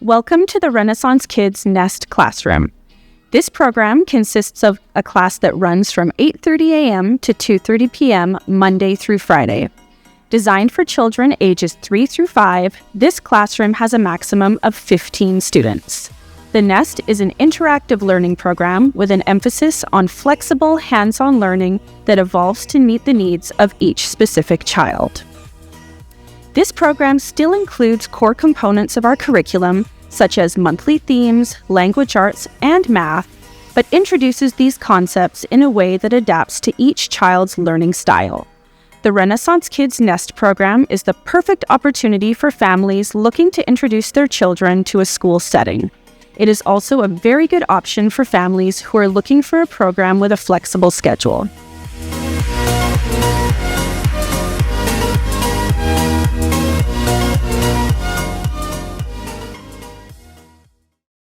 Welcome to the Renaissance Kids Nest Classroom. This program consists of a class that runs from 8:30 a.m. to 2:30 p.m. Monday through Friday. Designed for children ages 3 through 5, this classroom has a maximum of 15 students. The Nest is an interactive learning program with an emphasis on flexible, hands-on learning that evolves to meet the needs of each specific child. This program still includes core components of our curriculum, such as monthly themes, language arts, and math, but introduces these concepts in a way that adapts to each child's learning style. The Renaissance Kids Nest program is the perfect opportunity for families looking to introduce their children to a school setting. It is also a very good option for families who are looking for a program with a flexible schedule.